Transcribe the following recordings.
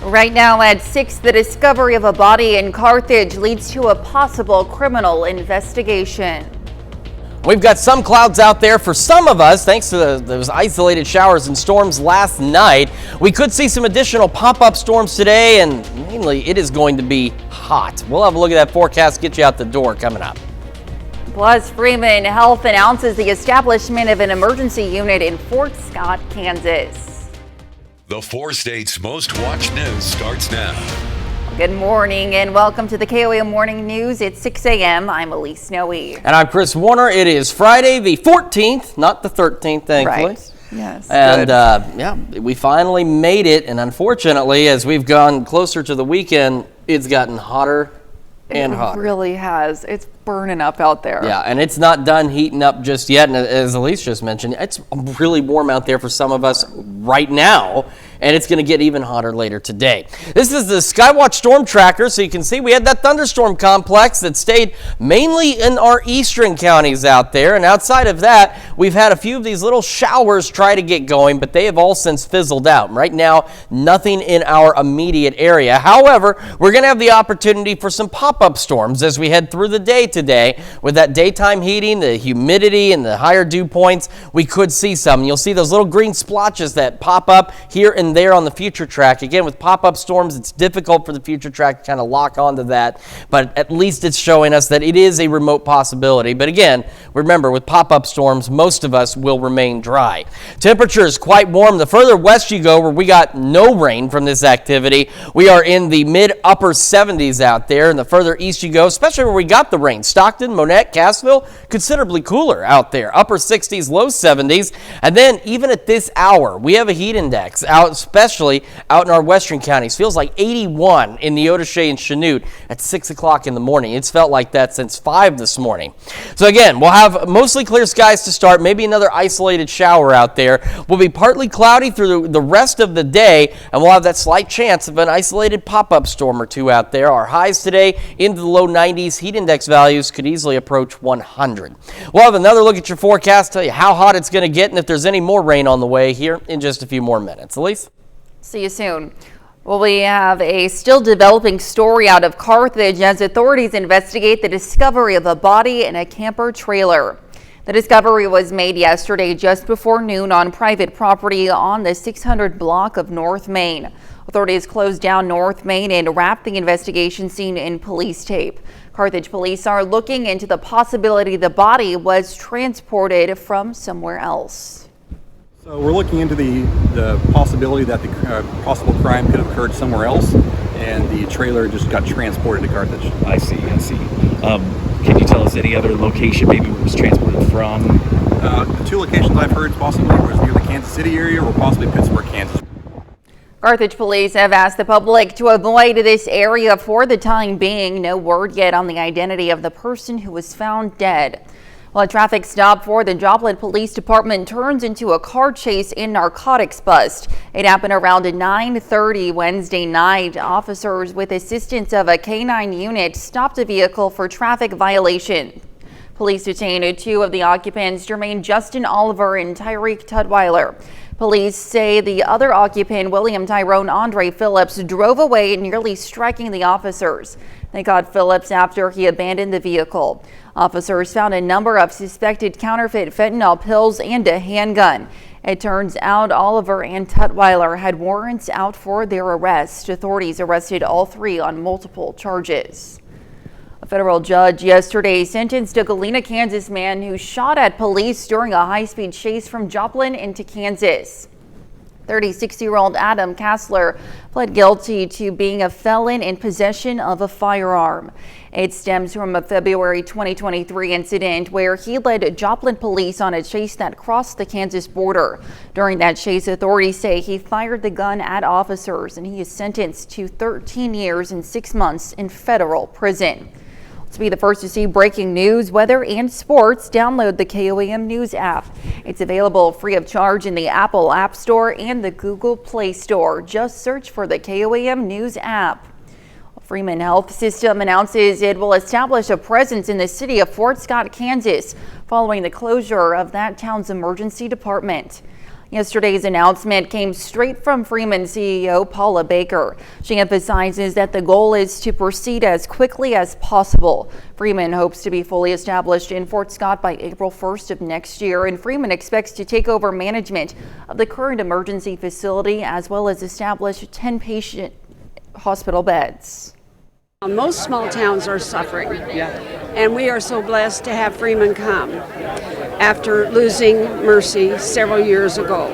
Right now at 6, the discovery of a body in Carthage leads to a possible criminal investigation. We've got some clouds out there for some of us, thanks to those isolated showers and storms last night. We could see some additional pop-up storms today, and mainly it is going to be hot. We'll have a look at that forecast, get you out the door coming up. Plus, Freeman Health announces the establishment of an emergency unit in Fort Scott, Kansas. The 4 states' most watched news starts now. Good morning and welcome to the KOAM Morning News. It's 6 a.m. I'm Elise Snowy. And I'm Chris Warner. It is Friday the 14th, not the 13th, thankfully. Right. Yes. And we finally made it. And unfortunately, as we've gone closer to the weekend, it's gotten hotter and hotter. It really has. It's burning up out there. Yeah, and it's not done heating up just yet. And as Elise just mentioned, it's really warm out there for some of us right now. And it's going to get even hotter later today. This is the Skywatch Storm Tracker, so you can see we had that thunderstorm complex that stayed mainly in our eastern counties out there. And outside of that, we've had a few of these little showers try to get going, but they have all since fizzled out. Right now, nothing in our immediate area. However, we're going to have the opportunity for some pop-up storms as we head through the day today. With that daytime heating, the humidity, and the higher dew points, we could see some. You'll see those little green splotches that pop up here and there on the future track. Again, with pop-up storms, it's difficult for the future track to kind of lock onto that, but at least it's showing us that it is a remote possibility. But again, remember, with pop-up storms, most of us will remain dry. Temperatures quite warm. The further west you go, where we got no rain from this activity, we are in the mid-upper 70s out there. And the further east you go, especially where we got the rain, Stockton, Monette, Cassville, considerably cooler out there. Upper 60s, low 70s. And then even at this hour, we have a heat index out, especially out in our western counties. Feels like 81 in Neodesha and Chanute at 6 o'clock in the morning. It's felt like that since 5 this morning. So again, we'll have mostly clear skies to start, maybe another isolated shower out there. We'll be partly cloudy through the rest of the day, and we'll have that slight chance of an isolated pop-up storm or two out there. Our highs today into the low 90s. Heat index values could easily approach 100. We'll have another look at your forecast, tell you how hot it's going to get, and if there's any more rain on the way here in just a few more minutes. Elise? See you soon. Well, we have a still developing story out of Carthage as authorities investigate the discovery of a body in a camper trailer. The discovery was made yesterday just before noon on private property on the 600 block of North Main. Authorities closed down North Main and wrapped the investigation scene in police tape. Carthage police are looking into the possibility the body was transported from somewhere else. So we're looking into the possibility that the possible crime could have occurred somewhere else, and the trailer just got transported to Carthage. I see. Can you tell us any other location maybe where it was transported from? The 2 locations I've heard possibly was near the Kansas City area or possibly Pittsburgh, Kansas. Carthage police have asked the public to avoid this area for the time being. No word yet on the identity of the person who was found dead. Well, a traffic stop for the Joplin Police Department turns into a car chase and narcotics bust. It happened around 9:30 Wednesday night. Officers with assistance of a K-9 unit stopped a vehicle for traffic violation. Police detained 2 of the occupants, Jermaine Justin Oliver and Tyreek Tutwiler. Police say the other occupant, William Tyrone Andre Phillips, drove away, nearly striking the officers. They caught Phillips after he abandoned the vehicle. Officers found a number of suspected counterfeit fentanyl pills and a handgun. It turns out Oliver and Tutwiler had warrants out for their arrest. Authorities arrested all 3 on multiple charges. A federal judge yesterday sentenced a Galena, Kansas man who shot at police during a high-speed chase from Joplin into Kansas. 36-year-old Adam Kassler pled guilty to being a felon in possession of a firearm. It stems from a February 2023 incident where he led Joplin police on a chase that crossed the Kansas border. During that chase, authorities say he fired the gun at officers, and he is sentenced to 13 years and 6 months in federal prison. To be the first to see breaking news, weather, and sports, download the KOAM News app. It's available free of charge in the Apple App Store and the Google Play Store. Just search for the KOAM News app. Freeman Health System announces it will establish a presence in the city of Fort Scott, Kansas, following the closure of that town's emergency department. Yesterday's announcement came straight from Freeman CEO Paula Baker. She emphasizes that the goal is to proceed as quickly as possible. Freeman hopes to be fully established in Fort Scott by April 1st of next year, and Freeman expects to take over management of the current emergency facility as well as establish 10 patient hospital beds. Most small towns are suffering, and we are so blessed to have Freeman come after losing Mercy several years ago.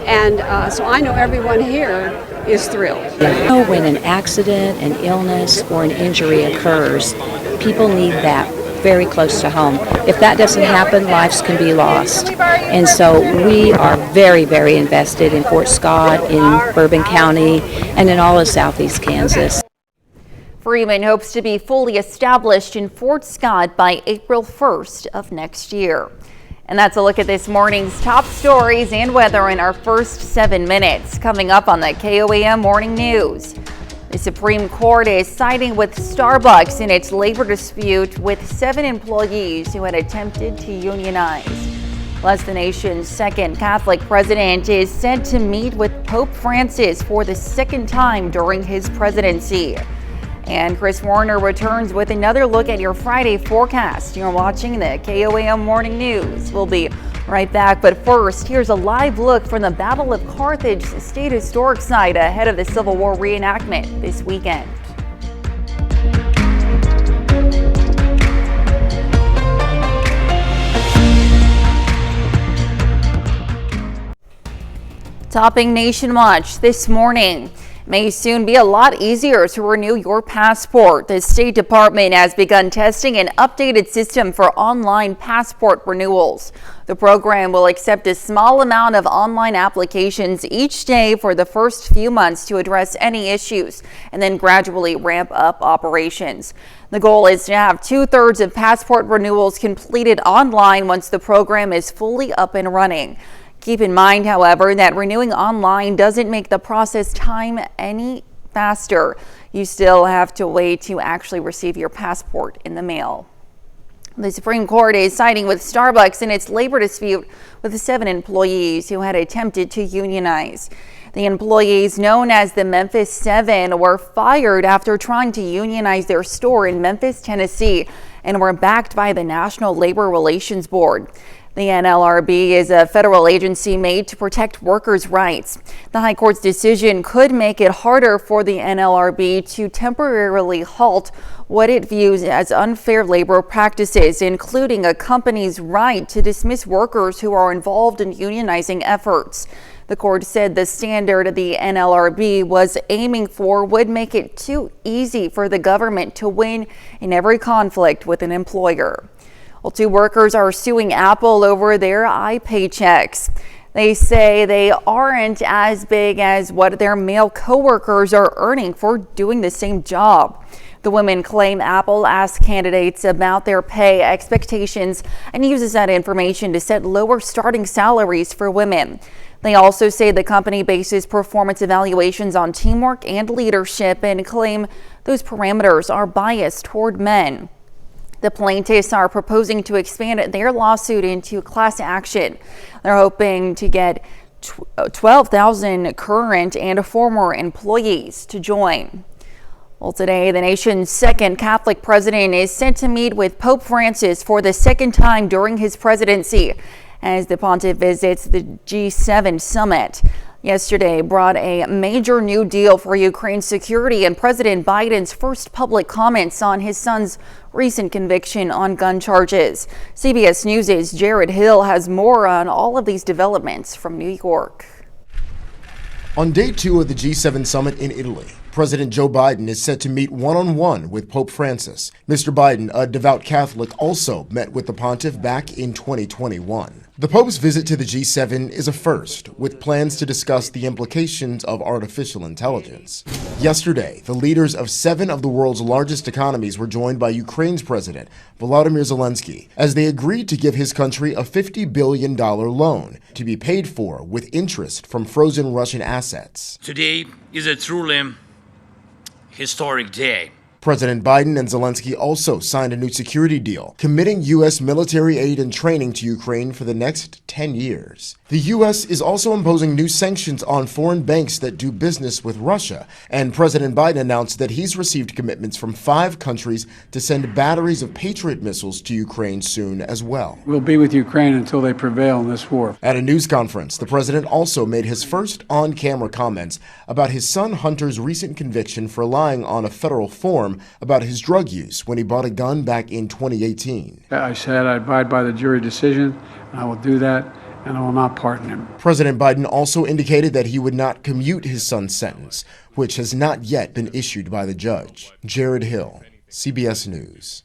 And so I know everyone here is thrilled. When an accident, an illness, or an injury occurs, people need that very close to home. If that doesn't happen, lives can be lost. And so we are very, very invested in Fort Scott, in Bourbon County, and in all of Southeast Kansas. Freeman hopes to be fully established in Fort Scott by April 1st of next year. And that's a look at this morning's top stories and weather in our first 7 minutes. Coming up on the KOAM Morning News. The Supreme Court is siding with Starbucks in its labor dispute with 7 employees who had attempted to unionize. Plus, the nation's second Catholic president is set to meet with Pope Francis for the second time during his presidency. And Chris Warner returns with another look at your Friday forecast. You're watching the KOAM Morning News. We'll be right back, but first, here's a live look from the Battle of Carthage State Historic Site ahead of the Civil War reenactment this weekend. Topping Nation Watch this morning. May soon be a lot easier to renew your passport. The State Department has begun testing an updated system for online passport renewals. The program will accept a small amount of online applications each day for the first few months to address any issues and then gradually ramp up operations. The goal is to have 2/3 of passport renewals completed online once the program is fully up and running. Keep in mind, however, that renewing online doesn't make the process time any faster. You still have to wait to actually receive your passport in the mail. The Supreme Court is siding with Starbucks in its labor dispute with the 7 employees who had attempted to unionize. The employees, known as the Memphis 7, were fired after trying to unionize their store in Memphis, Tennessee, and were backed by the National Labor Relations Board. The NLRB is a federal agency made to protect workers' rights. The High Court's decision could make it harder for the NLRB to temporarily halt what it views as unfair labor practices, including a company's right to dismiss workers who are involved in unionizing efforts. The court said the standard the NLRB was aiming for would make it too easy for the government to win in every conflict with an employer. Well, 2 workers are suing Apple over their iPay checks. They say they aren't as big as what their male coworkers are earning for doing the same job. The women claim Apple asks candidates about their pay expectations and uses that information to set lower starting salaries for women. They also say the company bases performance evaluations on teamwork and leadership and claim those parameters are biased toward men. The plaintiffs are proposing to expand their lawsuit into class action. They're hoping to get 12,000 current and former employees to join. Well, today, the nation's second Catholic president is set to meet with Pope Francis for the second time during his presidency as the pontiff visits the G7 summit. Yesterday brought a major new deal for Ukraine's security and President Biden's first public comments on his son's recent conviction on gun charges. CBS News' Jared Hill has more on all of these developments from New York. On day 2 of the G7 summit in Italy, President Joe Biden is set to meet one-on-one with Pope Francis. Mr. Biden, a devout Catholic, also met with the pontiff back in 2021. The Pope's visit to the G7 is a first, with plans to discuss the implications of artificial intelligence. Yesterday, the leaders of 7 of the world's largest economies were joined by Ukraine's President Volodymyr Zelensky as they agreed to give his country a $50 billion loan to be paid for with interest from frozen Russian assets. Today is a truly historic day President Biden and Zelensky also signed a new security deal, committing U.S. military aid and training to Ukraine for the next 10 years. The U.S. is also imposing new sanctions on foreign banks that do business with Russia, and President Biden announced that he's received commitments from 5 countries to send batteries of Patriot missiles to Ukraine soon as well. We'll be with Ukraine until they prevail in this war. At a news conference, the president also made his first on-camera comments about his son Hunter's recent conviction for lying on a federal form about his drug use when he bought a gun back in 2018. I said I abide by the jury decision, and I will do that, and I will not pardon him. President Biden also indicated that he would not commute his son's sentence, which has not yet been issued by the judge. Jared Hill, CBS News.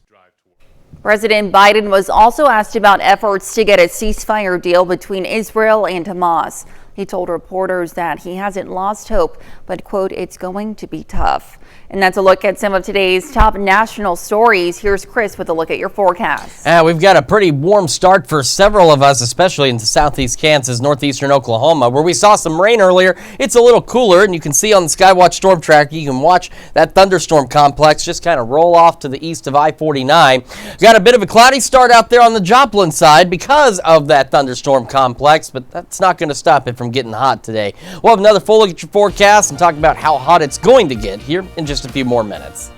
President Biden was also asked about efforts to get a ceasefire deal between Israel and Hamas. He told reporters that he hasn't lost hope, but, quote, it's going to be tough. And that's a look at some of today's top national stories. Here's Chris with a look at your forecast. We've got a pretty warm start for several of us, especially in southeast Kansas, northeastern Oklahoma, where we saw some rain earlier. It's a little cooler, and you can see on the Skywatch Storm Tracker, you can watch that thunderstorm complex just kind of roll off to the east of I-49. Got a bit of a cloudy start out there on the Joplin side because of that thunderstorm complex, but that's not going to stop it from getting hot today. We'll have another full look at your forecast and talk about how hot it's going to get here in just a few more minutes.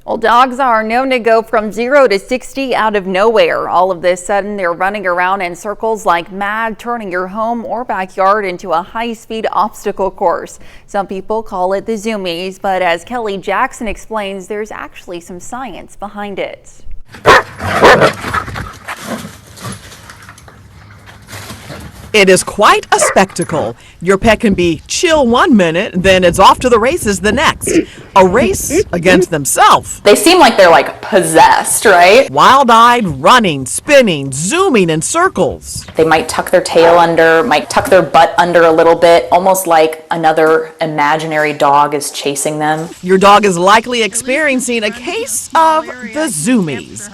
Well, dogs are known to go from 0 to 60 out of nowhere. All of this sudden, they're running around in circles like mad, turning your home or backyard into a high-speed obstacle course. Some people call it the Zoomies, but as Kelly Jackson explains, there's actually some science behind it. It is quite a spectacle. Your pet can be chill one minute, then it's off to the races the next. A race against themselves. They seem like they're like possessed, right? Wild-eyed, running, spinning, zooming in circles. They might tuck their tail under, might tuck their butt under a little bit, almost like another imaginary dog is chasing them. Your dog is likely experiencing a case of the Zoomies.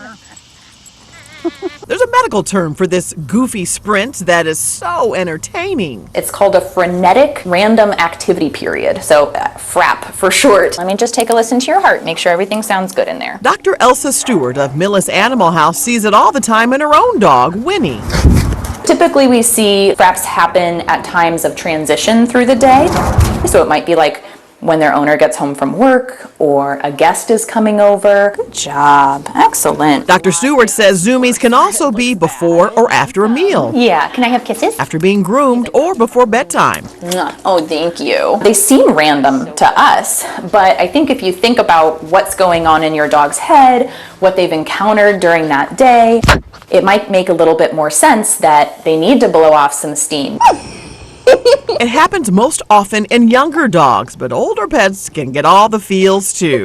There's a medical term for this goofy sprint that is so entertaining. It's called a frenetic random activity period, so FRAP for short. Let me just take a listen to your heart, make sure everything sounds good in there. Dr. Elsa Stewart of Millis Animal House sees it all the time in her own dog, Winnie. Typically we see FRAPs happen at times of transition through the day, so it might be like when their owner gets home from work or a guest is coming over. Good job. Excellent. Dr. Stewart says Zoomies can also be before or after a meal. Yeah, can I have kisses? After being groomed or before bedtime. Oh, thank you. They seem random to us, but I think if you think about what's going on in your dog's head, what they've encountered during that day, it might make a little bit more sense that they need to blow off some steam. It happens most often in younger dogs, but older pets can get all the feels too.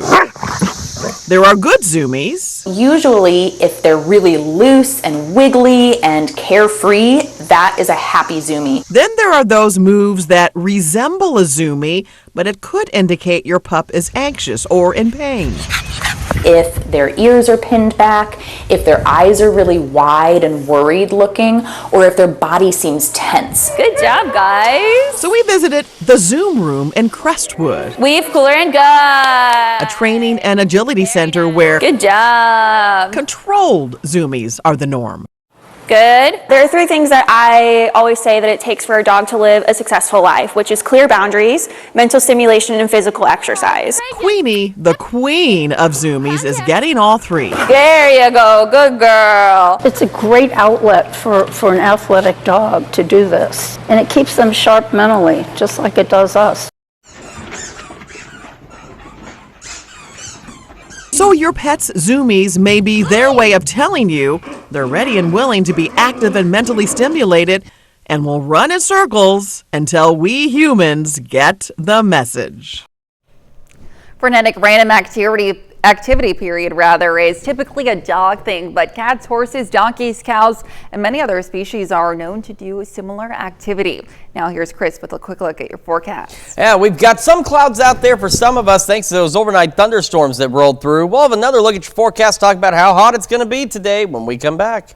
There are good Zoomies. Usually, if they're really loose and wiggly and carefree, that is a happy Zoomie. Then there are those moves that resemble a Zoomie, but it could indicate your pup is anxious or in pain. If their ears are pinned back, if their eyes are really wide and worried looking, or if their body seems tense. Good job, guys. So we visited the Zoom Room in Crestwood. Weave, cooler, and gut. A training and agility center where Good job. controlled Zoomies are the norm. Good. There are 3 things that I always say that it takes for a dog to live a successful life, which is clear boundaries, mental stimulation, and physical exercise. Queenie, the queen of Zoomies, is getting all 3. There you go. Good girl. It's a great outlet for an athletic dog to do this. And it keeps them sharp mentally, just like it does us. So your pet's Zoomies may be their way of telling you they're ready and willing to be active and mentally stimulated and will run in circles until we humans get the message. Frenetic random activity period is typically a dog thing, but cats, horses, donkeys, cows, and many other species are known to do a similar activity. Now here's Chris with a quick look at your forecast. Yeah, we've got some clouds out there for some of us thanks to those overnight thunderstorms that rolled through. We'll have another look at your forecast, talk about how hot it's going to be today when we come back.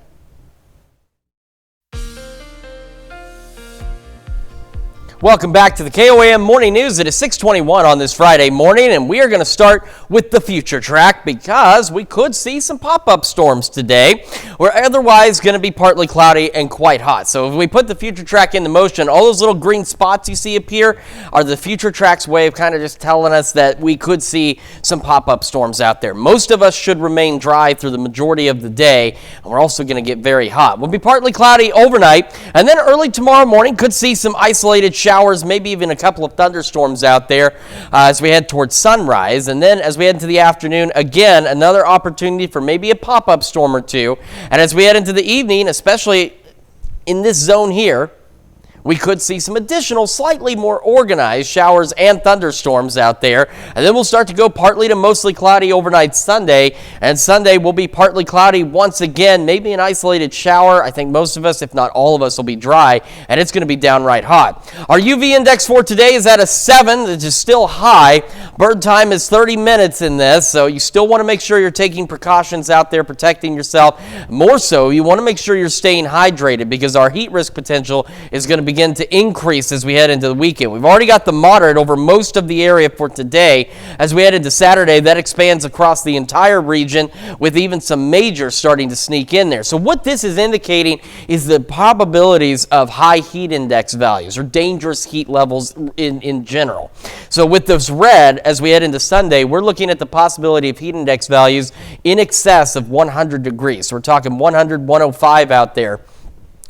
Welcome back to the KOAM Morning News. It is 6:21 on this Friday morning, and we are going to start with the future track because we could see some pop-up storms today. We're otherwise going to be partly cloudy and quite hot. So if we put the future track into motion, all those little green spots you see appear are the future track's way of kind of just telling us that we could see some pop-up storms out there. Most of us should remain dry through the majority of the day, and we're also going to get very hot. We'll be partly cloudy overnight, and then early tomorrow morning could see some isolated showers, maybe even a couple of thunderstorms out there as we head towards sunrise. And then as we head into the afternoon, again, another opportunity for maybe a pop-up storm or two. And as we head into the evening, especially in this zone here, we could see some additional, slightly more organized showers and thunderstorms out there. And then we'll start to go partly to mostly cloudy overnight Sunday. And Sunday will be partly cloudy once again, maybe an isolated shower. I think most of us, if not all of us, will be dry, and it's going to be downright hot. Our UV index for today is at a 7, which is still high. Bird time is 30 minutes in this, so you still want to make sure you're taking precautions out there, protecting yourself. More so, you want to make sure you're staying hydrated because our heat risk potential is going to begin to increase as we head into the weekend. We've already got the moderate over most of the area for today. As we head into Saturday, that expands across the entire region with even some major starting to sneak in there. So what this is indicating is the probabilities of high heat index values or dangerous heat levels in general. So with this red, as we head into Sunday, we're looking at the possibility of heat index values in excess of 100 degrees. So we're talking 100, 105 out there.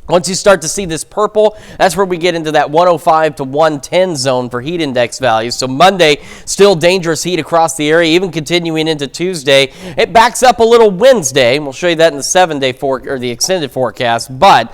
Once you start to see this purple, that's where we get into that 105 to 110 zone for heat index values. So Monday, still dangerous heat across the area, even continuing into Tuesday. It backs up a little Wednesday, and we'll show you that in the 7-day or the extended forecast. But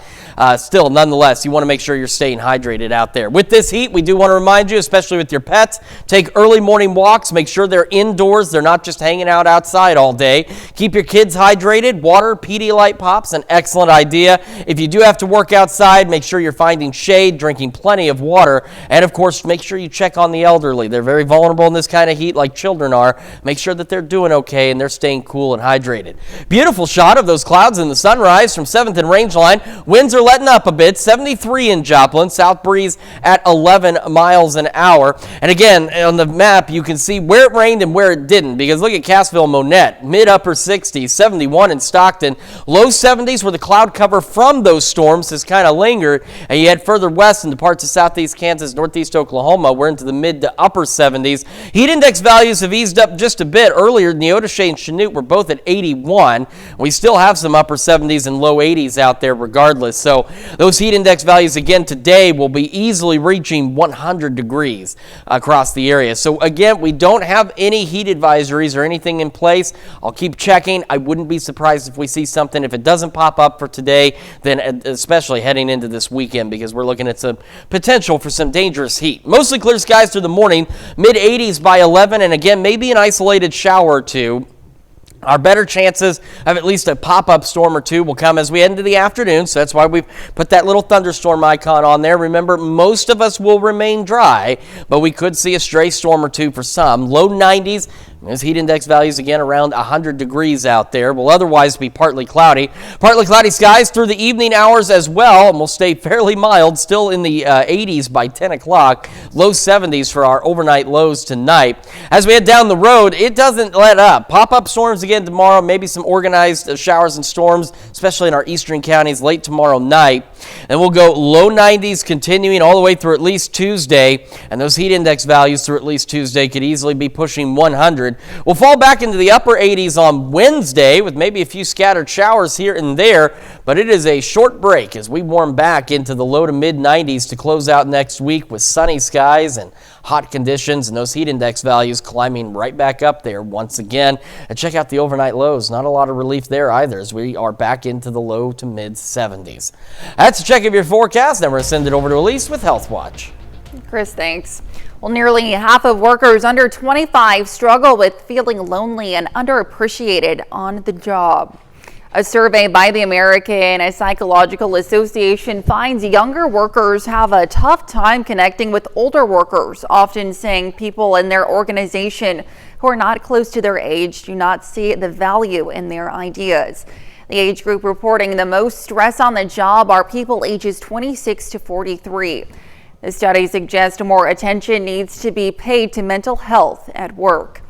still, nonetheless, you want to make sure you're staying hydrated out there. With this heat, we do want to remind you, especially with your pets, take early morning walks. Make sure they're indoors. They're not just hanging out outside all day. Keep your kids hydrated. Water, Pedialyte Pops, an excellent idea. If you do have to work outside, make sure you're finding shade, drinking plenty of water, and of course, make sure you check on the elderly. They're very vulnerable in this kind of heat like children are. Make sure that they're doing okay and they're staying cool and hydrated. Beautiful shot of those clouds in the sunrise from 7th and Rangeline. Winds are letting up a bit, 73 in Joplin, south breeze at 11 miles an hour. And again, on the map, you can see where it rained and where it didn't, because look at Cassville, Monette, mid-upper 60s, 71 in Stockton, low 70s where the cloud cover from those storms has kind of lingered, and you head further west into parts of southeast Kansas, northeast Oklahoma, we're into the mid to upper 70s. Heat index values have eased up just a bit. Earlier, Neodesha and Chanute were both at 81. We still have some upper 70s and low 80s out there regardless. So those heat index values again today will be easily reaching 100 degrees across the area. So again, we don't have any heat advisories or anything in place. I'll keep checking. I wouldn't be surprised if we see something. If it doesn't pop up for today, then especially heading into this weekend, because we're looking at some potential for some dangerous heat. Mostly clear skies through the morning, mid-80s by 11, and again, maybe an isolated shower or two. Our better chances of at least a pop-up storm or two will come as we head into the afternoon, so that's why we've put that little thunderstorm icon on there. Remember, most of us will remain dry, but we could see a stray storm or two for some. Low 90s. There's heat index values again around 100 degrees out there. Will otherwise be partly cloudy. Partly cloudy skies through the evening hours as well, and will stay fairly mild, still in the 80s by 10 o'clock. Low 70s for our overnight lows tonight. As we head down the road, it doesn't let up. Pop-up storms again tomorrow, maybe some organized showers and storms, especially in our eastern counties late tomorrow night. And we'll go low 90s continuing all the way through at least Tuesday, and those heat index values through at least Tuesday could easily be pushing 100. We'll fall back into the upper 80s on Wednesday with maybe a few scattered showers here and there, but it is a short break as we warm back into the low to mid 90s to close out next week with sunny skies and hot conditions, and those heat index values climbing right back up there once again. And check out the overnight lows. Not a lot of relief there either, as we are back into the low to mid 70s. That's a check of your forecast. Now we're going to send it over to Elise with Health Watch. Chris, thanks. Well, nearly half of workers under 25 struggle with feeling lonely and underappreciated on the job. A survey by the American Psychological Association finds younger workers have a tough time connecting with older workers, often saying people in their organization who are not close to their age do not see the value in their ideas. The age group reporting the most stress on the job are people ages 26 to 43. The study suggests more attention needs to be paid to mental health at work.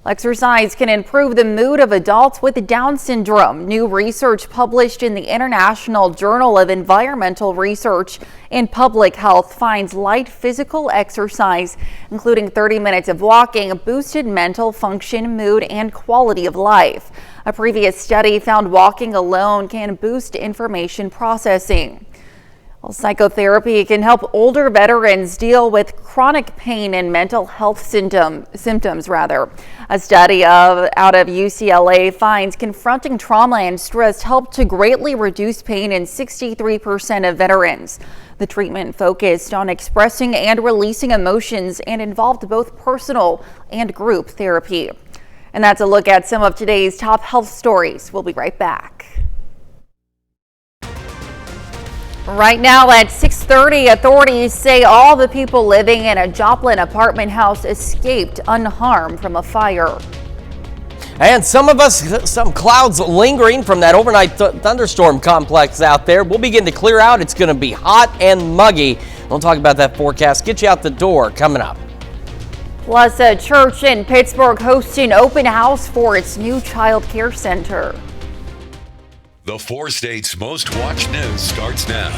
Exercise can improve the mood of adults with Down syndrome. New research published in the International Journal of Environmental Research in Public Health finds light physical exercise, including 30 minutes of walking, boosted mental function, mood, and quality of life. A previous study found walking alone can boost information processing. Well, psychotherapy can help older veterans deal with chronic pain and mental health symptoms. A study out of UCLA finds confronting trauma and stress helped to greatly reduce pain in 63% of veterans. The treatment focused on expressing and releasing emotions and involved both personal and group therapy. And that's a look at some of today's top health stories. We'll be right back. Right now at 6:30, authorities say all the people living in a Joplin apartment house escaped unharmed from a fire. And some clouds lingering from that overnight thunderstorm complex out there will begin to clear out. It's going to be hot and muggy. We'll talk about that forecast. Get you out the door coming up. Plus, a church in Pittsburgh hosts an open house for its new child care center. The 4 states' most watched news starts now.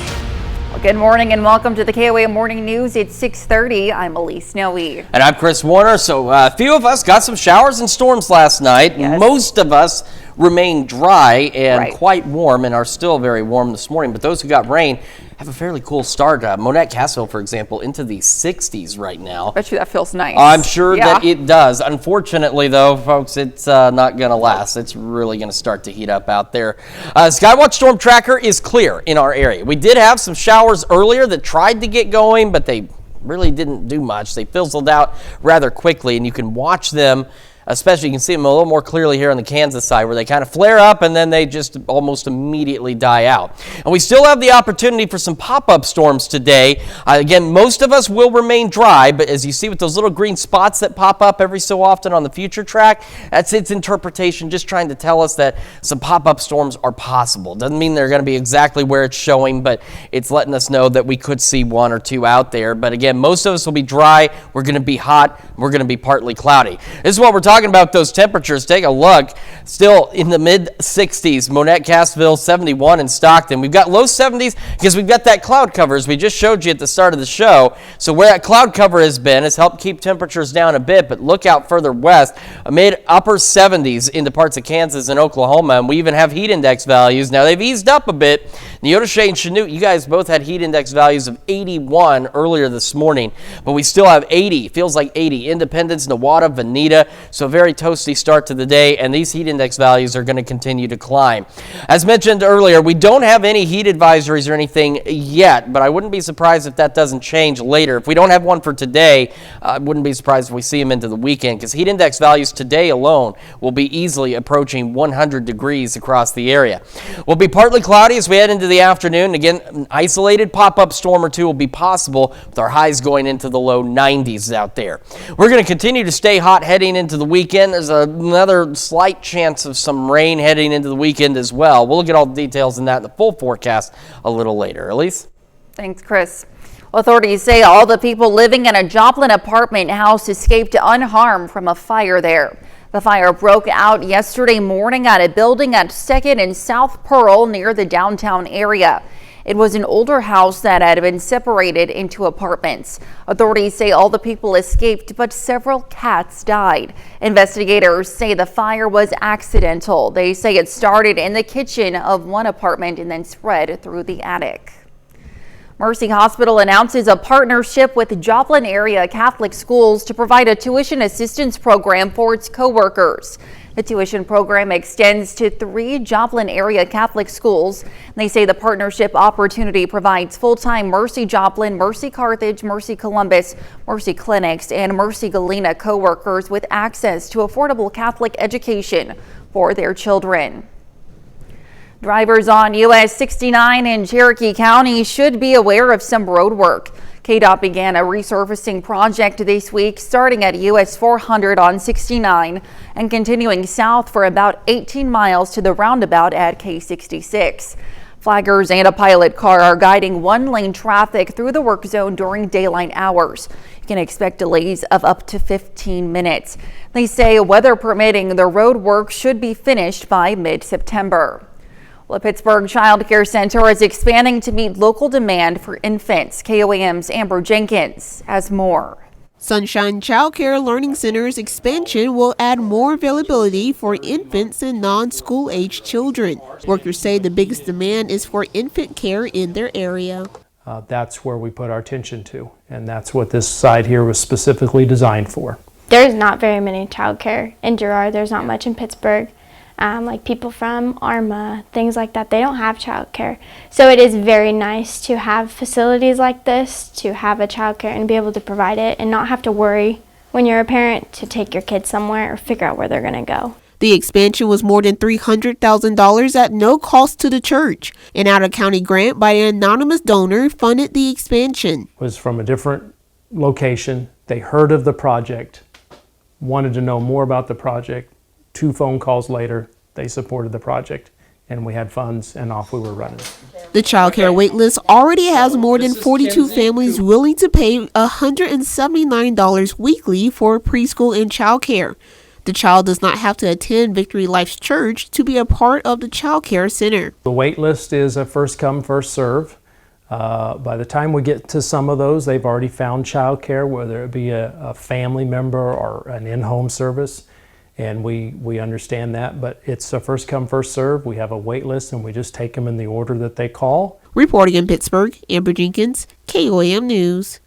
Well, good morning and welcome to the KOAM Morning News. It's 6:30. I'm Elise Snowy. And I'm Chris Warner. So a few of us got some showers and storms last night. Yes. Most of us remain dry and quite warm and are still very warm this morning. But those who got rain have a fairly cool start. Monette, Cassville, for example, into the 60s right now. Bet you that feels nice. I'm sure that it does. Unfortunately, though, folks, it's not going to last. It's really going to start to heat up out there. Skywatch Storm Tracker is clear in our area. We did have some showers earlier that tried to get going, but they really didn't do much. They fizzled out rather quickly, and you can watch them. Especially, you can see them a little more clearly here on the Kansas side where they kind of flare up and then they just almost immediately die out. And we still have the opportunity for some pop-up storms today. Again, most of us will remain dry, but as you see with those little green spots that pop up every so often on the future track, that's its interpretation, just trying to tell us that some pop-up storms are possible. Doesn't mean they're going to be exactly where it's showing, but it's letting us know that we could see one or two out there. But again, most of us will be dry. We're going to be hot. We're going to be partly cloudy. This is what we're talking about, those temperatures. Take a look. Still in the mid 60s. Monette, Cassville, 71 in Stockton. We've got low 70s because we've got that cloud cover as we just showed you at the start of the show. So where that cloud cover has been has helped keep temperatures down a bit, but look out further west, mid upper 70s into parts of Kansas and Oklahoma, and we even have heat index values. Now they've eased up a bit. Neodesha and Chanute, you guys both had heat index values of 81 earlier this morning, but we still have 80. Feels like 80. Independence, Newada, Veneta. So a very toasty start to the day, and these heat index values are going to continue to climb. As mentioned earlier, we don't have any heat advisories or anything yet, but I wouldn't be surprised if that doesn't change later. If we don't have one for today, I wouldn't be surprised if we see them into the weekend, because heat index values today alone will be easily approaching 100 degrees across the area. We'll be partly cloudy as we head into the afternoon. Again, an isolated pop-up storm or two will be possible, with our highs going into the low 90s out there. We're going to continue to stay hot heading into the weekend. There's another slight chance of some rain heading into the weekend as well. We'll look at all the details in that in the full forecast a little later. Elise? Thanks, Chris. Authorities say all the people living in a Joplin apartment house escaped unharmed from a fire there. The fire broke out yesterday morning at a building at 2nd and South Pearl near the downtown area. It was an older house that had been separated into apartments. Authorities say all the people escaped, but several cats died. Investigators say the fire was accidental. They say it started in the kitchen of one apartment and then spread through the attic. Mercy Hospital announces a partnership with Joplin area Catholic schools to provide a tuition assistance program for its coworkers. The tuition program extends to 3 Joplin area Catholic schools. They say the partnership opportunity provides full-time Mercy Joplin, Mercy Carthage, Mercy Columbus, Mercy Clinics, and Mercy Galena coworkers with access to affordable Catholic education for their children. Drivers on US 69 in Cherokee County should be aware of some road work. KDOT began a resurfacing project this week, starting at US 400 on 69 and continuing south for about 18 miles to the roundabout at K66. Flaggers and a pilot car are guiding one-lane traffic through the work zone during daylight hours. You can expect delays of up to 15 minutes. They say, weather permitting, the road work should be finished by mid-September. Well, the Pittsburgh Child Care Center is expanding to meet local demand for infants. KOAM's Amber Jenkins has more. Sunshine Child Care Learning Center's expansion will add more availability for infants and non-school age children. Workers say the biggest demand is for infant care in their area. That's where we put our attention to, and that's what this side here was specifically designed for. There's not very many child care in Girard. There's not much in Pittsburgh. Like people from Arma, things like that, they don't have child care. So it is very nice to have facilities like this, to have a child care and be able to provide it and not have to worry when you're a parent to take your kids somewhere or figure out where they're going to go. The expansion was more than $300,000 at no cost to the church. An out-of-county grant by an anonymous donor funded the expansion. It was from a different location. They heard of the project, wanted to know more about the project. 2 phone calls later, they supported the project, and we had funds, and off we were running. The child care wait list already has more than 42 families willing to pay $179 weekly for preschool and child care. The child does not have to attend Victory Life's church to be a part of the child care center. The wait list is a first come, first serve. By the time we get to some of those, they've already found child care, whether it be a family member or an in-home service. And we understand that, but it's a first come, first serve. We have a wait list and we just take them in the order that they call. Reporting in Pittsburgh, Amber Jenkins, KOAM News.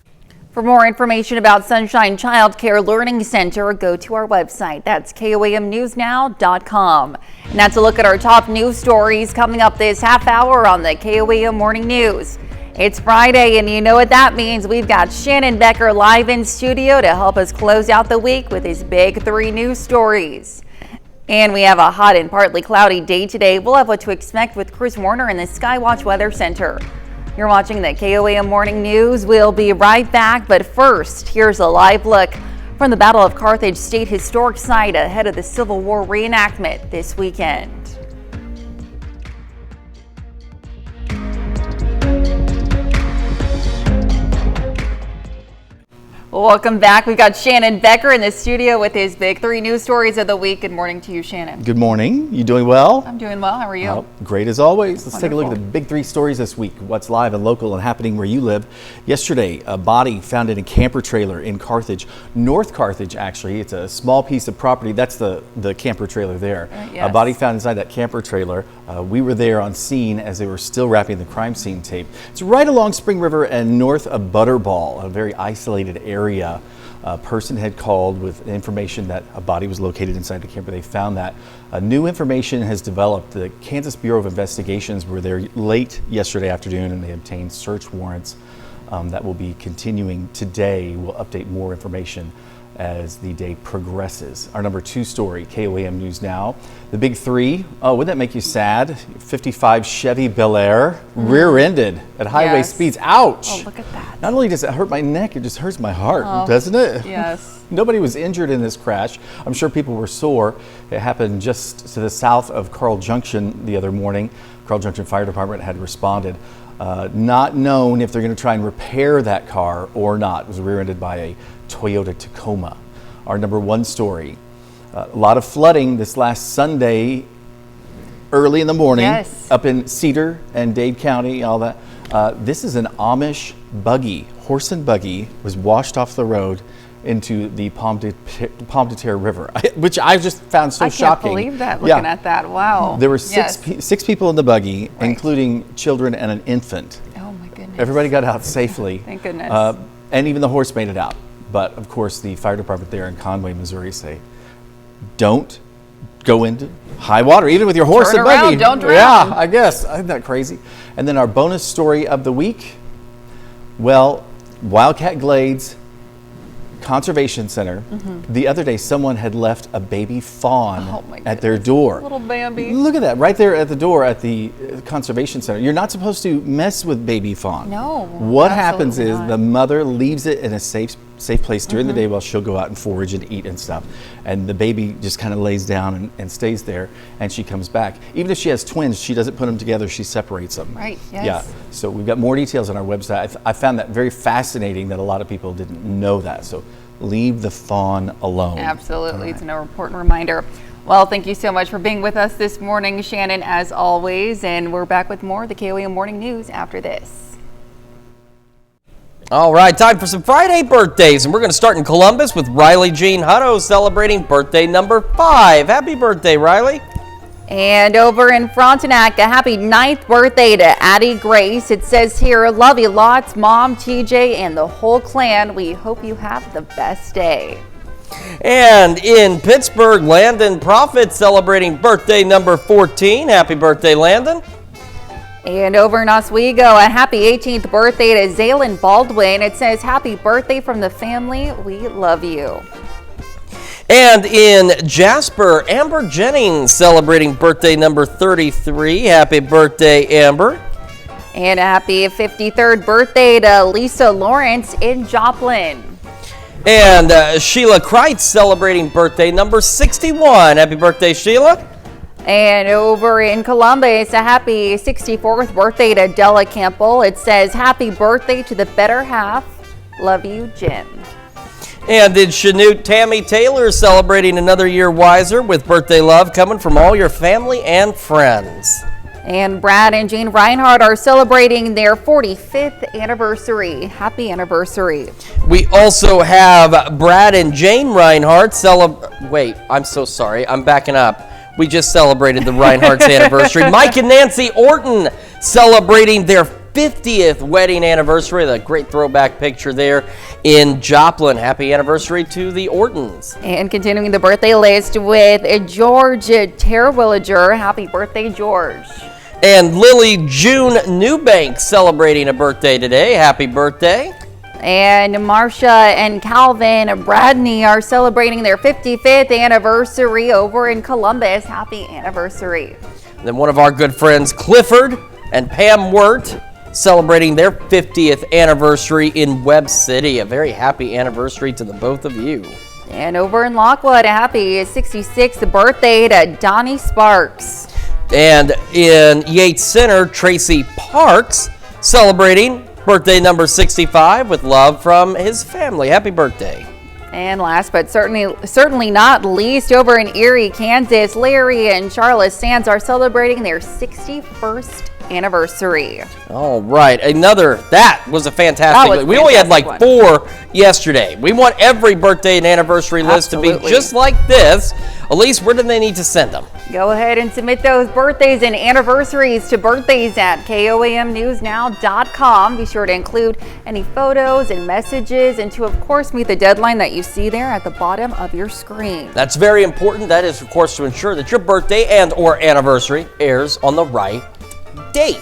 For more information about Sunshine Child Care Learning Center, go to our website. That's KOAMnewsnow.com. And that's a look at our top news stories coming up this half hour on the KOAM Morning News. It's Friday, and you know what that means. We've got Shannon Becker live in studio to help us close out the week with his big 3 news stories. And we have a hot and partly cloudy day today. We'll have what to expect with Chris Warner in the Skywatch Weather Center. You're watching the KOAM Morning News. We'll be right back, but first, here's a live look from the Battle of Carthage State Historic Site ahead of the Civil War reenactment this weekend. Welcome back. We've got Shannon Becker in the studio with his big 3 news stories of the week. Good morning to you, Shannon. Good morning. You doing well? I'm doing well. How are you? Great as always. Let's Wonderful. take a look at the big 3 stories this week. What's live and local and happening where you live. Yesterday, a body found in a camper trailer in Carthage, North Carthage actually. It's a small piece of property. That's the camper trailer there. Yes. A body found inside that camper trailer. We were there on scene as they were still wrapping the crime scene tape. It's right along Spring River and north of Butterball, a very isolated area. A person had called with information that a body was located inside the camper. They found that. New information has developed. The Kansas Bureau of Investigations were there late yesterday afternoon and they obtained search warrants that will be continuing today. We'll update more information as the day progresses. Our number 2 story, KOAM News Now. The big 3, wouldn't that make you sad? 55 Chevy Bel Air, rear-ended at highway speeds. Ouch! Oh, look at that. Not only does it hurt my neck, it just hurts my heart, doesn't it? Yes. Nobody was injured in this crash. I'm sure people were sore. It happened just to the south of Carl Junction the other morning. Carl Junction Fire Department had responded. Not known if they're going to try and repair that car or not. It was rear-ended by a Toyota Tacoma. Our number 1 story. A lot of flooding this last Sunday early in the morning up in Cedar and Dade County, all that. This is an Amish buggy, horse and buggy, was washed off the road into the Pomme de Terre River, which I just found so shocking. I can't believe that, looking at that. Wow. There were 6 people in the buggy, including children and an infant. Oh my goodness. Everybody got out safely. Thank goodness. And even the horse made it out. But of course, the fire department there in Conway, Missouri say, don't go into high water, even with your horse and buggy. Don't drown. Yeah, I guess. Isn't that crazy? And then our bonus story of the week. Well, Wildcat Glades Conservation Center. The other day, someone had left a baby fawn at their door. Little Bambi. Look at that, right there at the door at the Conservation Center. You're not supposed to mess with baby fawn. No. What happens is the mother leaves it in a safe safe place during the day while she'll go out and forage and eat and stuff. And the baby just kind of lays down and stays there, and she comes back. Even if she has twins, she doesn't put them together, she separates them. Right, yes. Yeah, so we've got more details on our website. I found that very fascinating that a lot of people didn't know that. So leave the fawn alone. Absolutely, it's an important reminder. Well, thank you so much for being with us this morning, Shannon, as always. And we're back with more of the KOAM Morning News after this. All right, time for some Friday birthdays, and we're going to start in Columbus with Riley Jean Hutto celebrating birthday number 5. Happy birthday, Riley. And over in Frontenac, a happy 9th birthday to Addie Grace. It says here, love you lots, Mom, TJ, and the whole clan. We hope you have the best day. And in Pittsburgh, Landon Prophet celebrating birthday number 14. Happy birthday, Landon. And over in Oswego, a happy 18th birthday to Zaylin Baldwin. It says, happy birthday from the family. We love you. And in Jasper, Amber Jennings celebrating birthday number 33. Happy birthday, Amber. And a happy 53rd birthday to Lisa Lawrence in Joplin. And Sheila Kreitz celebrating birthday number 61. Happy birthday, Sheila. And over in Columbus, a happy 64th birthday to Della Campbell. It says, happy birthday to the better half. Love you, Jim. And in Chanute, Tammy Taylor celebrating another year wiser with birthday love coming from all your family and friends. And Brad and Jane Reinhardt are celebrating their 45th anniversary. Happy anniversary. We also have Brad and Jane Reinhardt wait, I'm so sorry. I'm backing up. We just celebrated the Reinhardt's anniversary. Mike and Nancy Orton celebrating their 50th wedding anniversary. The great throwback picture there in Joplin. Happy anniversary to the Ortons. And continuing the birthday list with George Terwilliger. Happy birthday, George. And Lily June Newbank celebrating a birthday today. Happy birthday. And Marcia and Calvin Bradney are celebrating their 55th anniversary over in Columbus. Happy anniversary. And then one of our good friends, Clifford and Pam Wirt, celebrating their 50th anniversary in Webb City. A very happy anniversary to the both of you. And over in Lockwood, a happy 66th birthday to Donnie Sparks. And in Yates Center, Tracy Parks celebrating birthday number 65 with love from his family. Happy birthday. And last but certainly not least, over in Erie, Kansas, Larry and Charlotte Sands are celebrating their 61st anniversary. All right, that was a fantastic. We only had like 4 yesterday. We want every birthday and anniversary list to be just like this. Elise, where do they need to send them? Go ahead and submit those birthdays and anniversaries to birthdays@koamnewsnow.com. Be sure to include any photos and messages, and to of course meet the deadline that you see there at the bottom of your screen. That's very important. That is of course to ensure that your birthday and or anniversary airs on the right date.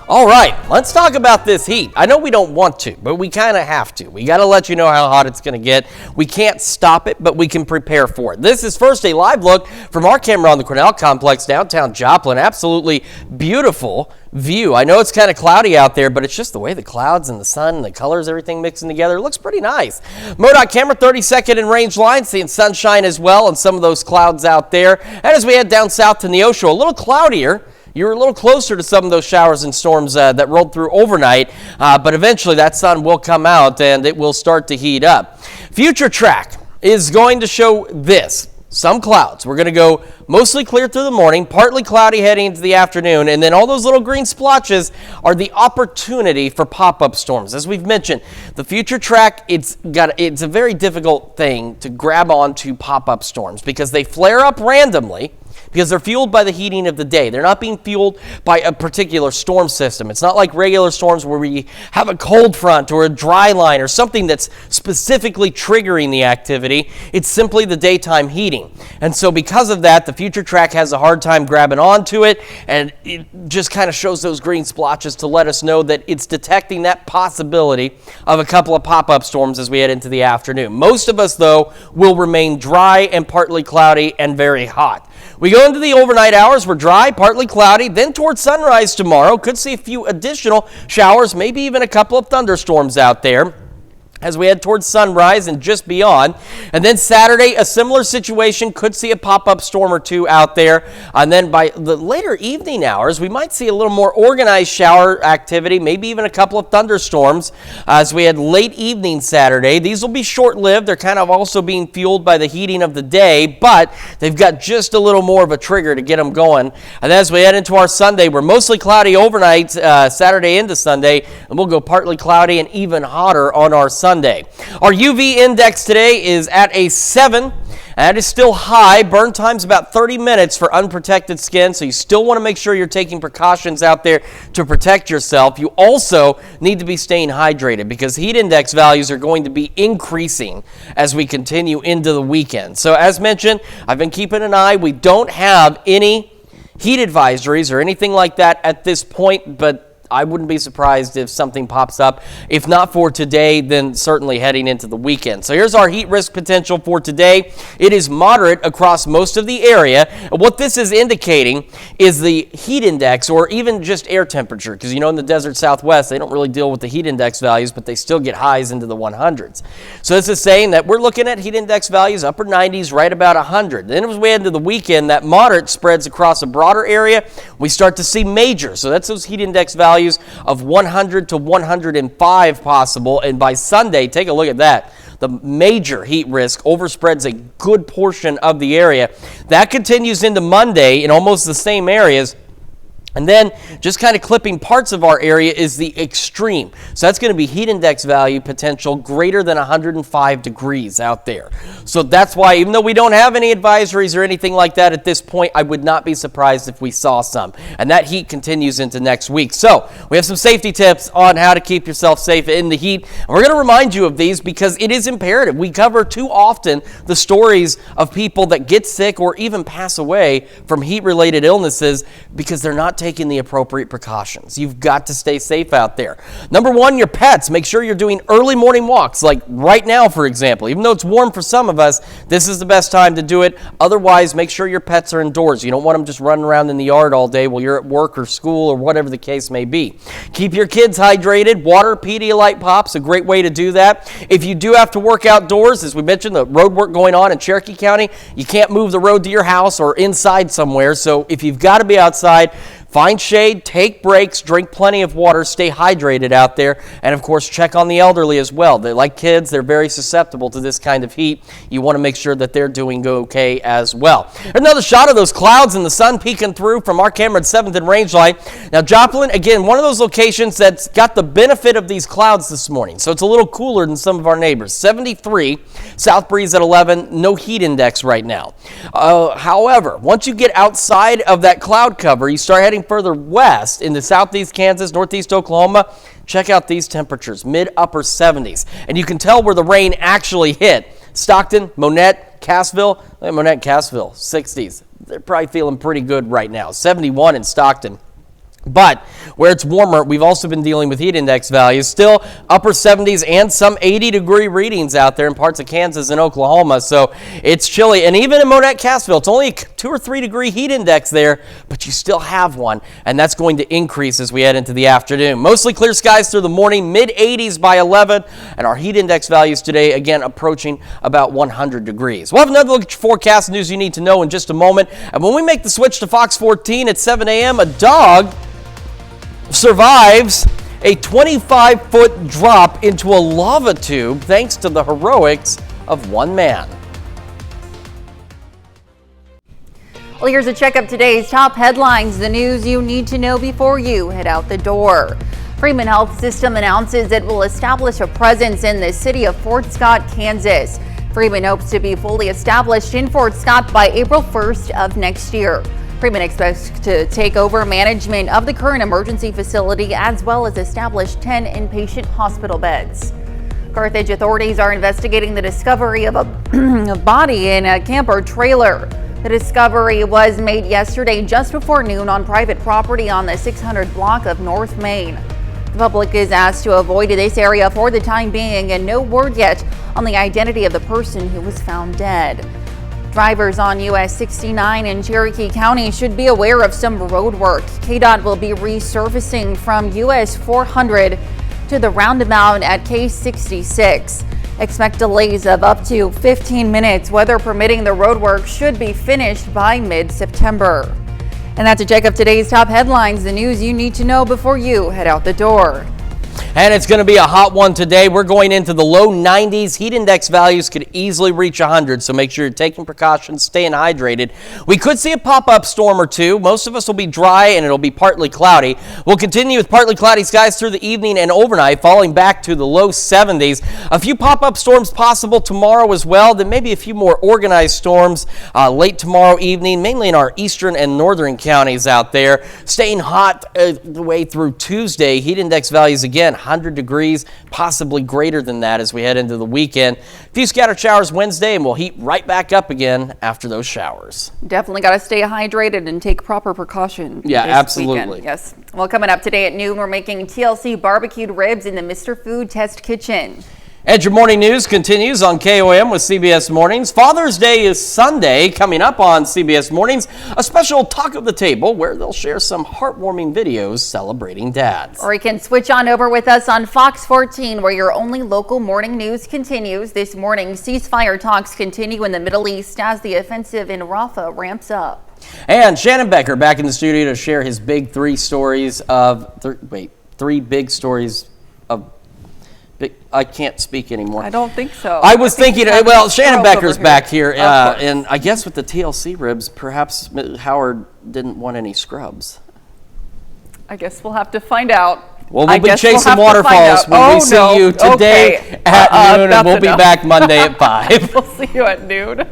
All right, let's talk about this heat. I know we don't want to, but we kind of have to. We got to let you know how hot it's going to get. We can't stop it, but we can prepare for it. This is first a live look from our camera on the Cornell Complex, downtown Joplin. Absolutely beautiful view. I know it's kind of cloudy out there, but it's just the way the clouds and the sun and the colors, everything mixing together. It looks pretty nice. MoDOT camera 32nd and range line, seeing sunshine as well and some of those clouds out there. And as we head down south to Neosho, a little cloudier. You're a little closer to some of those showers and storms that rolled through overnight, but eventually that sun will come out and it will start to heat up. Future track is going to show this. Some clouds. We're going to go mostly clear through the morning, partly cloudy heading into the afternoon, and then all those little green splotches are the opportunity for pop-up storms. As we've mentioned, the future track, it's a very difficult thing to grab onto pop-up storms because they flare up randomly. Because they're fueled by the heating of the day. They're not being fueled by a particular storm system. It's not like regular storms where we have a cold front or a dry line or something that's specifically triggering the activity. It's simply the daytime heating. And so because of that, the future track has a hard time grabbing onto it, and it just kind of shows those green splotches to let us know that it's detecting that possibility of a couple of pop-up storms as we head into the afternoon. Most of us, though, will remain dry and partly cloudy and very hot. We go into the overnight hours. We're dry, partly cloudy. Then towards sunrise tomorrow, could see a few additional showers, maybe even a couple of thunderstorms out there. as we head towards sunrise and just beyond. And then Saturday, a similar situation, could see a pop-up storm or two out there. And then by the later evening hours, we might see a little more organized shower activity, maybe even a couple of thunderstorms as we had late evening Saturday. These will be short-lived. They're kind of also being fueled by the heating of the day, but they've got just a little more of a trigger to get them going. And as we head into our Sunday, we're mostly cloudy overnight, Saturday into Sunday, and we'll go partly cloudy and even hotter on our Sunday. Our UV index today is at a 7. That is still high. Burn time's about 30 minutes for unprotected skin, so you still want to make sure you're taking precautions out there to protect yourself. You also need to be staying hydrated because heat index values are going to be increasing as we continue into the weekend. So as mentioned, I've been keeping an eye. We don't have any heat advisories or anything like that at this point, but I wouldn't be surprised if something pops up. If not for today, then certainly heading into the weekend. So here's our heat risk potential for today. It is moderate across most of the area. And what this is indicating is the heat index, or even just air temperature, because in the desert Southwest, they don't really deal with the heat index values, but they still get highs into the 100s. So this is saying that we're looking at heat index values, upper 90s, right about 100. Then as we head into the weekend, that moderate spreads across a broader area. We start to see major. So that's those heat index values of 100 to 105 possible, and by Sunday, take a look at that. The major heat risk overspreads a good portion of the area. That continues into Monday in almost the same areas. And then just kind of clipping parts of our area is the extreme. So that's going to be heat index value potential greater than 105 degrees out there. So that's why, even though we don't have any advisories or anything like that at this point, I would not be surprised if we saw some. And that heat continues into next week. So we have some safety tips on how to keep yourself safe in the heat. And we're going to remind you of these because it is imperative. We cover too often the stories of people that get sick or even pass away from heat-related illnesses because they're not taking the appropriate precautions. You've got to stay safe out there. Number one, your pets. Make sure you're doing early morning walks, like right now, for example. Even though it's warm for some of us, this is the best time to do it. Otherwise, make sure your pets are indoors. You don't want them just running around in the yard all day while you're at work or school or whatever the case may be. Keep your kids hydrated. Water, Pedialyte Pop's a great way to do that. If you do have to work outdoors, as we mentioned, the road work going on in Cherokee County, you can't move the road to your house or inside somewhere. So if you've got to be outside, find shade, take breaks, drink plenty of water, stay hydrated out there, and of course check on the elderly as well. They're like kids, they're very susceptible to this kind of heat. You want to make sure that they're doing okay as well. Another shot of those clouds and the sun peeking through from our camera at 7th and Rangeline. Now Joplin, again, one of those locations that's got the benefit of these clouds this morning, so it's a little cooler than some of our neighbors. 73, south breeze at 11, no heat index right now. However, once you get outside of that cloud cover, you start heading further west into southeast Kansas, northeast Oklahoma, check out these temperatures, mid-upper 70s. And you can tell where the rain actually hit. Stockton, Monette, Cassville, 60s. They're probably feeling pretty good right now. 71 in Stockton. But where it's warmer, we've also been dealing with heat index values. Still upper 70s and some 80-degree readings out there in parts of Kansas and Oklahoma. So it's chilly. And even in Monette, Cassville, it's only a 2 or 3 degree heat index there, but you still have one. And that's going to increase as we head into the afternoon. Mostly clear skies through the morning, mid-80s by 11. And our heat index values today, again, approaching about 100 degrees. We'll have another look at your forecast news you need to know in just a moment. And when we make the switch to Fox 14 at 7 a.m., a dog survives a 25-foot drop into a lava tube thanks to the heroics of one man. Well, here's a check of today's top headlines, the news you need to know before you head out the door. Freeman Health System announces it will establish a presence in the city of Fort Scott, Kansas. Freeman hopes to be fully established in Fort Scott by April 1st of next year. Freeman expects to take over management of the current emergency facility as well as establish 10 inpatient hospital beds. Carthage authorities are investigating the discovery of a body in a camper trailer. The discovery was made yesterday just before noon on private property on the 600 block of North Main. The public is asked to avoid this area for the time being, and no word yet on the identity of the person who was found dead. Drivers on US 69 in Cherokee County should be aware of some road work. KDOT will be resurfacing from US 400 to the roundabout at K66. Expect delays of up to 15 minutes. Weather permitting, the roadwork should be finished by mid-September. And that's a check of today's top headlines, the news you need to know before you head out the door. And it's going to be a hot one today. We're going into the low 90s. Heat index values could easily reach 100, so make sure you're taking precautions, staying hydrated. We could see a pop-up storm or two. Most of us will be dry and it'll be partly cloudy. We'll continue with partly cloudy skies through the evening and overnight, falling back to the low 70s. A few pop-up storms possible tomorrow as well. Then maybe a few more organized storms late tomorrow evening, mainly in our eastern and northern counties out there. Staying hot the way through Tuesday. Heat index values again 100 degrees, possibly greater than that as we head into the weekend. A few scattered showers Wednesday, and we'll heat right back up again after those showers. Definitely got to stay hydrated and take proper precaution. Yeah, this absolutely. Weekend. Yes. Well, coming up today at noon, we're making TLC barbecued ribs in the Mr. Food Test Kitchen. And your morning news continues on KOAM with CBS Mornings. Father's Day is Sunday. Coming up on CBS Mornings, a special Talk of the Table where they'll share some heartwarming videos celebrating dads. Or you can switch on over with us on Fox 14, where your only local morning news continues. This morning, ceasefire talks continue in the Middle East as the offensive in Rafah ramps up. And Shannon Becker back in the studio to share his big three stories of, three big stories of, I can't speak anymore. I don't think so. I was thinking, well, Shannon Becker's back here, and I guess with the TLC ribs, perhaps Howard didn't want any scrubs. I guess we'll have to find out. Well, we'll be chasing waterfalls when we see you today at noon, and we'll be back Monday at 5. We'll see you at noon.